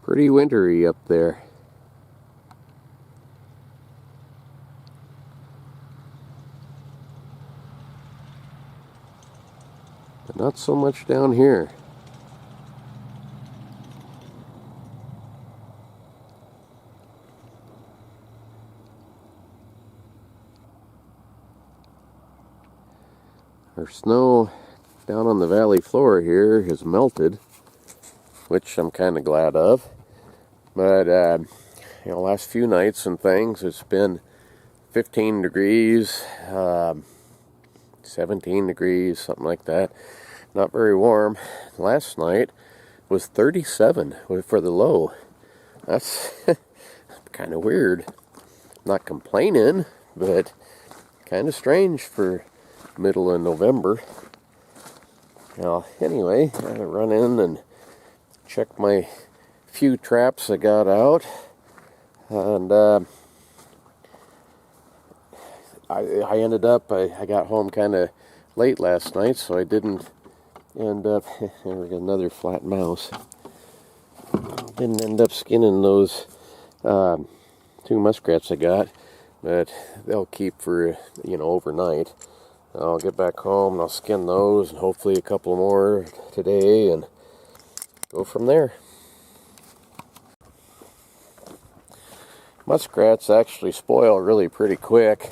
Pretty wintry up there. But not so much down here. Our snow down on the valley floor here has melted, which I'm kind of glad of. But, last few nights and things, it's been 15 degrees, 17 degrees, something like that. Not very warm. Last night was 37 for the low. That's kind of weird. Not complaining, but kind of strange for middle of November. Now, anyway, I gotta run in and check my few traps I got out, and I ended up, I got home kind of late last night, so I didn't end up, there we got another flat mouse, didn't end up skinning those 2 muskrats I got, but they'll keep for, overnight. I'll get back home and I'll skin those, and hopefully a couple more today, and go from there. Muskrats actually spoil really pretty quick,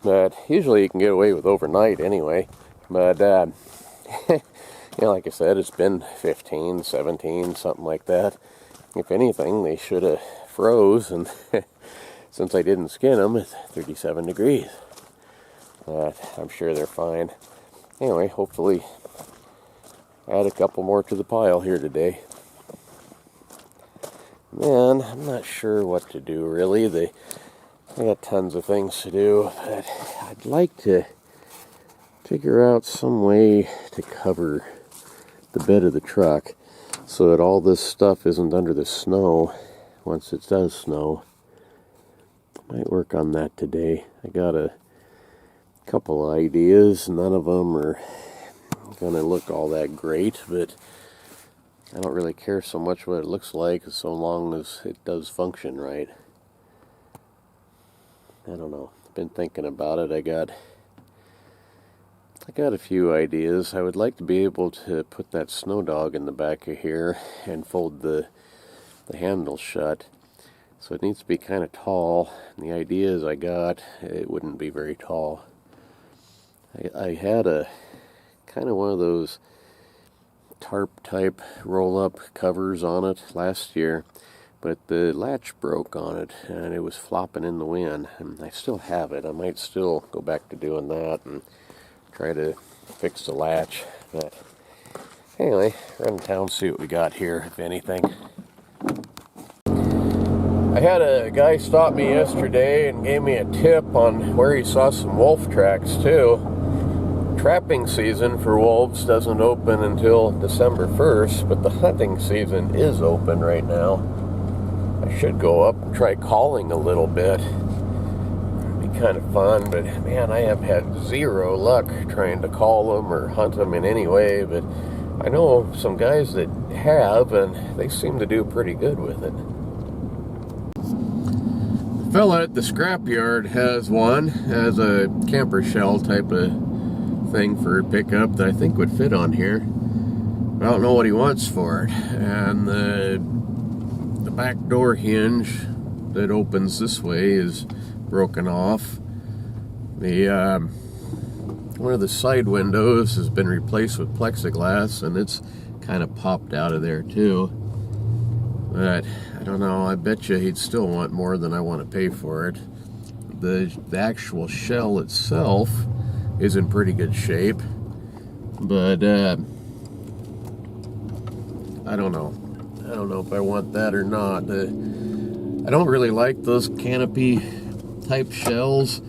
but usually you can get away with overnight anyway. But, like I said, it's been 15, 17, something like that. If anything, they should have froze, and since I didn't skin them, it's 37 degrees. But I'm sure they're fine. Anyway, hopefully add a couple more to the pile here today. Man, I'm not sure what to do really. I got tons of things to do, but I'd like to figure out some way to cover the bed of the truck so that all this stuff isn't under the snow once it does snow. Might work on that today. I got a couple ideas. None of them are gonna look all that great, but I don't really care so much what it looks like so long as it does function right. I don't know. I've been thinking about it. I got a few ideas. I would like to be able to put that snow dog in the back of here and fold the handle shut. So it needs to be kind of tall. And the ideas I got, it wouldn't be very tall. I had a kind of one of those tarp type roll-up covers on it last year, but the latch broke on it and it was flopping in the wind, and I still have it. I might still go back to doing that and try to fix the latch. But anyway, run town, see what we got here, if anything. I had a guy stop me yesterday and gave me a tip on where he saw some wolf tracks too. Trapping season for wolves doesn't open until December 1st, but the hunting season is open right now. I should go up and try calling a little bit. It'd be kind of fun, but man, I have had zero luck trying to call them or hunt them in any way, but I know some guys that have, and they seem to do pretty good with it. The fella at the scrapyard has one, has a camper shell type of thing for pickup that I think would fit on here. I don't know what he wants for it. And the back door hinge that opens this way is broken off. The one of the side windows has been replaced with plexiglass, and it's kind of popped out of there too. But I don't know, I bet you he'd still want more than I want to pay for it. The actual shell itself is in pretty good shape, but I don't know if I want that or not. I don't really like those canopy type shells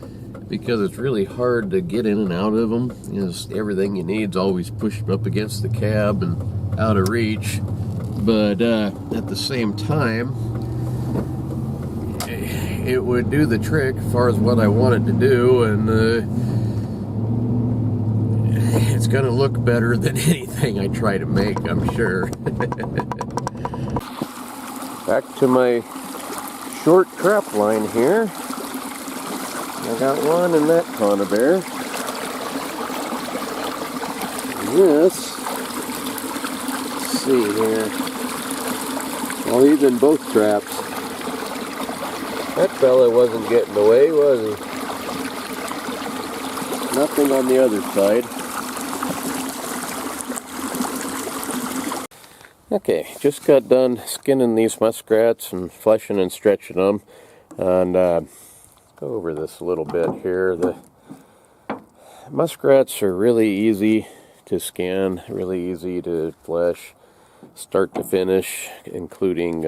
because it's really hard to get in and out of them. Everything you need is always pushed up against the cab and out of reach, but at the same time it would do the trick as far as what I wanted to do, and it's gonna look better than anything I try to make, I'm sure. Back to my short trap line here. I got one in that Conor Bear. This, let's see here. Well, he's in both traps. That fella wasn't getting away, was he? Nothing on the other side. Okay, just got done skinning these muskrats and fleshing and stretching them. And go over this a little bit here. The muskrats are really easy to skin, really easy to flesh, start to finish, including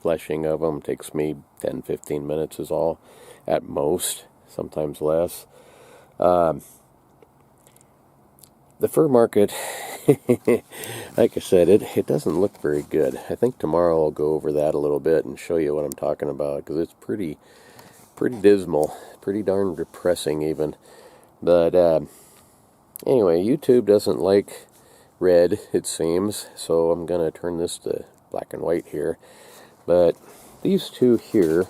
fleshing of them. Takes me 10-15 minutes is all, at most, sometimes less. The fur market, like I said, it doesn't look very good. I think tomorrow I'll go over that a little bit and show you what I'm talking about, because it's pretty dismal, pretty darn depressing even. But anyway, YouTube doesn't like red, it seems, so I'm going to turn this to black and white here. But these two here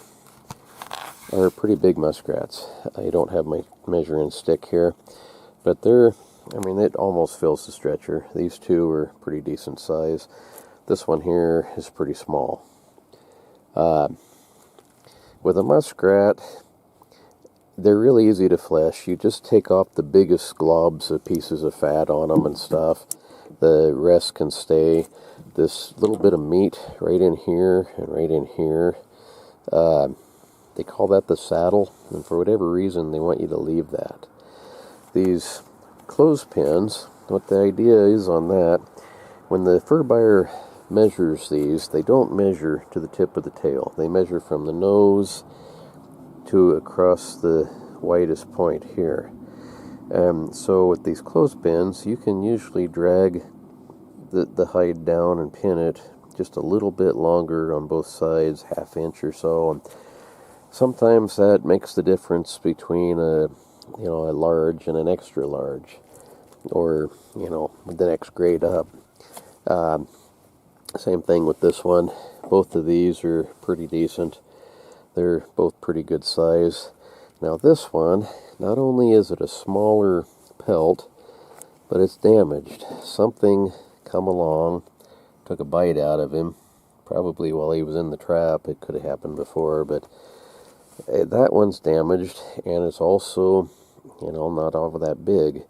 are pretty big muskrats. I don't have my measuring stick here, but they're, I mean, it almost fills the stretcher. These two are pretty decent size. This one here is pretty small. With a muskrat, they're really easy to flesh. You just take off the biggest globs of pieces of fat on them and stuff. The rest can stay. This little bit of meat right in here and right in here, they call that the saddle, and for whatever reason they want you to leave that. These clothespins, what the idea is on that, when the fur buyer measures these, they don't measure to the tip of the tail. They measure from the nose to across the widest point here. So with these clothespins, you can usually drag the hide down and pin it just a little bit longer on both sides, ½ inch or so, and sometimes that makes the difference between a large and an extra large, or the next grade up. Same thing with this one. Both of these are pretty decent. They're both pretty good size. Now this one, not only is it a smaller pelt, but it's damaged. Something come along, took a bite out of him, probably while he was in the trap. It could have happened before, but that one's damaged, and it's also, not all that big.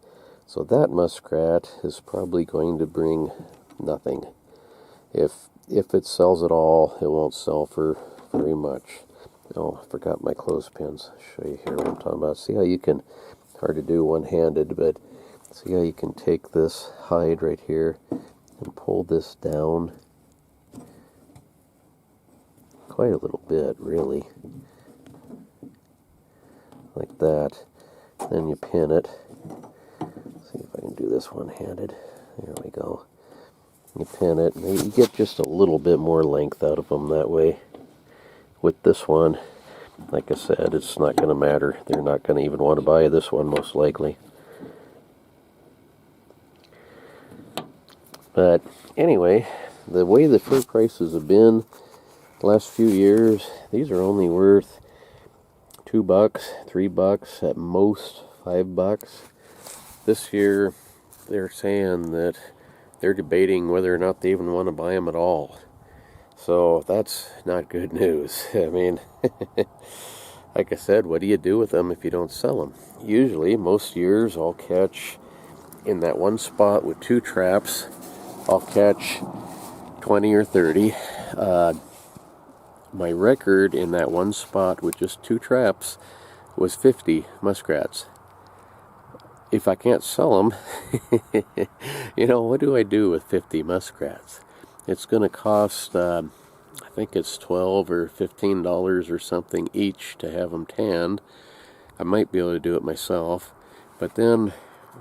So that muskrat is probably going to bring nothing. If it sells at all, it won't sell for very much. Oh, I forgot my clothespins. I'll show you here what I'm talking about. See how you can, hard to do one-handed, but see how you can take this hide right here and pull this down quite a little bit, really, like that. Then you pin it. See if I can do this one-handed. There we go. You pin it, and you get just a little bit more length out of them that way. With this one, like I said, it's not going to matter. They're not going to even want to buy this one, most likely. But anyway, the way the fur prices have been the last few years, these are only worth $2, $3, at most $5. This year, they're saying that they're debating whether or not they even want to buy them at all. So that's not good news. I mean, like I said, what do you do with them if you don't sell them? Usually, most years, I'll catch in that one spot with 2 traps, I'll catch 20 or 30. My record in that one spot with just 2 traps was 50 muskrats. If I can't sell them, what do I do with 50 muskrats? It's going to cost, I think it's $12 or $15 or something each to have them tanned. I might be able to do it myself, but then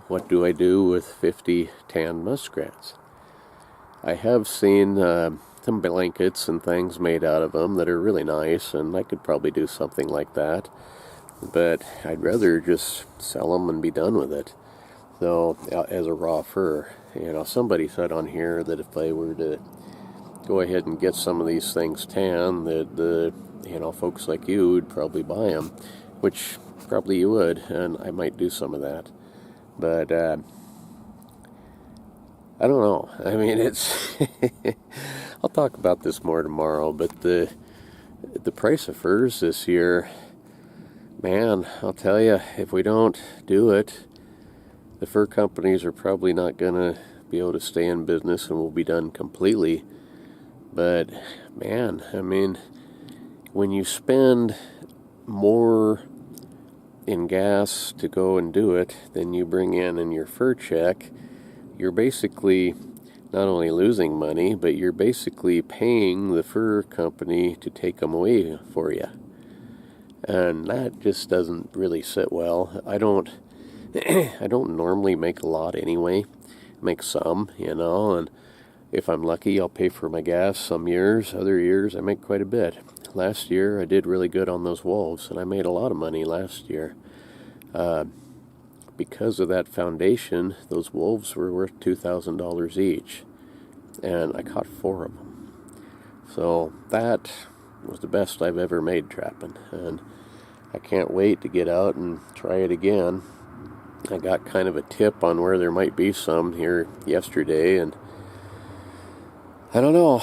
what do I do with 50 tanned muskrats? I have seen some blankets and things made out of them that are really nice, and I could probably do something like that, but I'd rather just sell them and be done with it. So, as a raw fur, somebody said on here that if I were to go ahead and get some of these things tan, that the folks like you would probably buy them, which probably you would, and I might do some of that. But I don't know. I mean, it's I'll talk about this more tomorrow, but the price of furs this year, man, I'll tell you, if we don't do it, the fur companies are probably not going to be able to stay in business, and we'll be done completely. But man, I mean, when you spend more in gas to go and do it than you bring in your fur check, you're basically not only losing money, but you're basically paying the fur company to take them away for you. And that just doesn't really sit well. I don't normally make a lot anyway. Make some, and if I'm lucky, I'll pay for my gas some years. Other years, I make quite a bit. Last year, I did really good on those wolves, and I made a lot of money last year. Because of that foundation, those wolves were worth $2,000 each, and I caught 4 of them. So that was the best I've ever made trapping, and I can't wait to get out and try it again. I got kind of a tip on where there might be some here yesterday, and I don't know,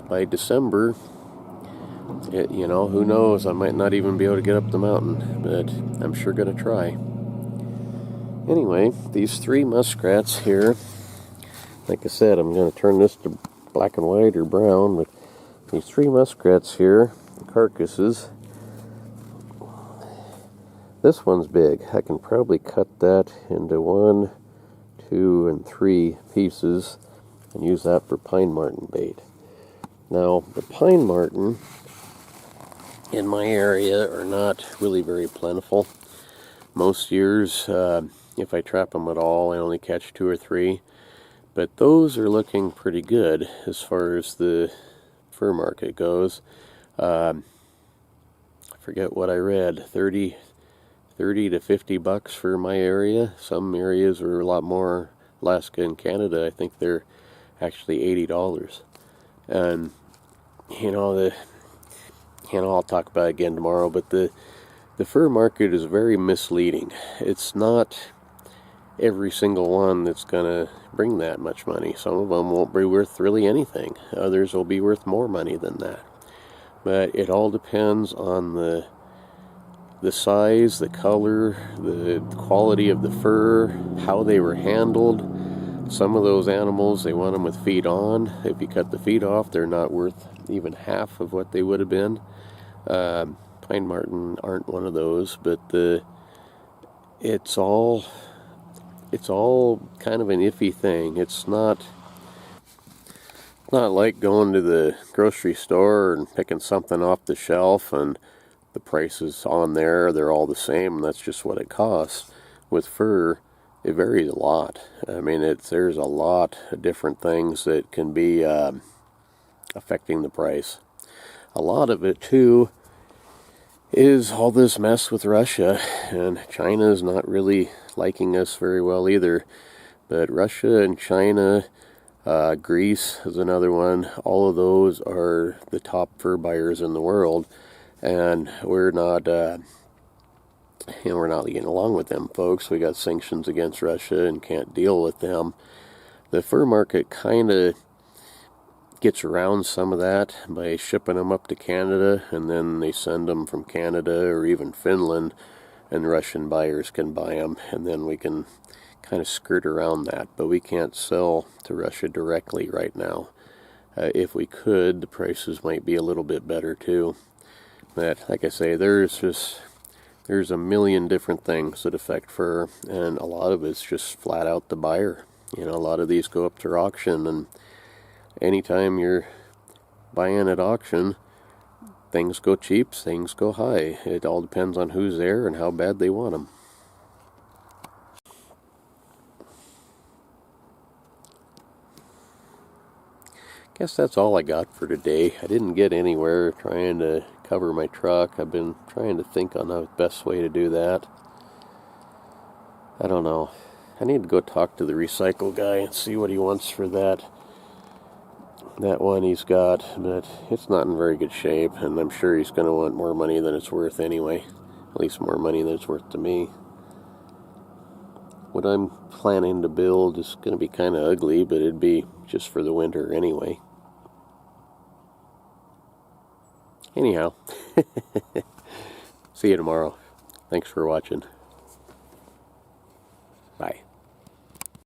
by December, who knows, I might not even be able to get up the mountain, but I'm sure going to try. Anyway, these 3 muskrats here, like I said, I'm going to turn this to black and white or brown, but these 3 muskrats here, carcasses, this one's big. I can probably cut that into 1, 2, and 3 pieces and use that for pine marten bait. Now, the pine marten in my area are not really very plentiful. Most years, if I trap them at all, I only catch 2 or 3. But those are looking pretty good as far as the fur market goes. I forget what I read, 30 to 50 bucks for my area. Some areas are a lot more. Alaska and Canada, I think they're actually $80. And I'll talk about it again tomorrow, but the fur market is very misleading. It's not every single one that's going to bring that much money. Some of them won't be worth really anything. Others will be worth more money than that. But it all depends on the size, the color, the quality of the fur, how they were handled. Some of those animals, they want them with feet on. If you cut the feet off, they're not worth even half of what they would have been. Pine marten aren't one of those, but it's all kind of an iffy thing. It's not like going to the grocery store and picking something off the shelf and the prices on there, they're all the same, and that's just what it costs. With fur, it varies a lot. I mean, there's a lot of different things that can be affecting the price. A lot of it, too, is all this mess with Russia, and China is not really liking us very well either. But Russia and China, Greece is another one. All of those are the top fur buyers in the world. And we're not getting along with them folks. We got sanctions against Russia and can't deal with them. The fur market kind of gets around some of that by shipping them up to Canada, and then they send them from Canada or even Finland, and Russian buyers can buy them, and then we can kind of skirt around that. But we can't sell to Russia directly right now. If we could, the prices might be a little bit better too. But like I say, there's a million different things that affect fur, and a lot of it's just flat out the buyer. A lot of these go up to auction, and anytime you're buying at auction, things go cheap, things go high. It all depends on who's there and how bad they want them. Guess that's all I got for today. I didn't get anywhere trying to cover my truck. I've been trying to think on the best way to do that. I don't know. I need to go talk to the recycle guy and see what he wants for that that one he's got, but it's not in very good shape, and I'm sure he's going to want more money than it's worth anyway. At least more money than it's worth to me. What I'm planning to build is going to be kind of ugly, but it'd be just for the winter anyway. Anyhow, see you tomorrow. Thanks for watching. Bye.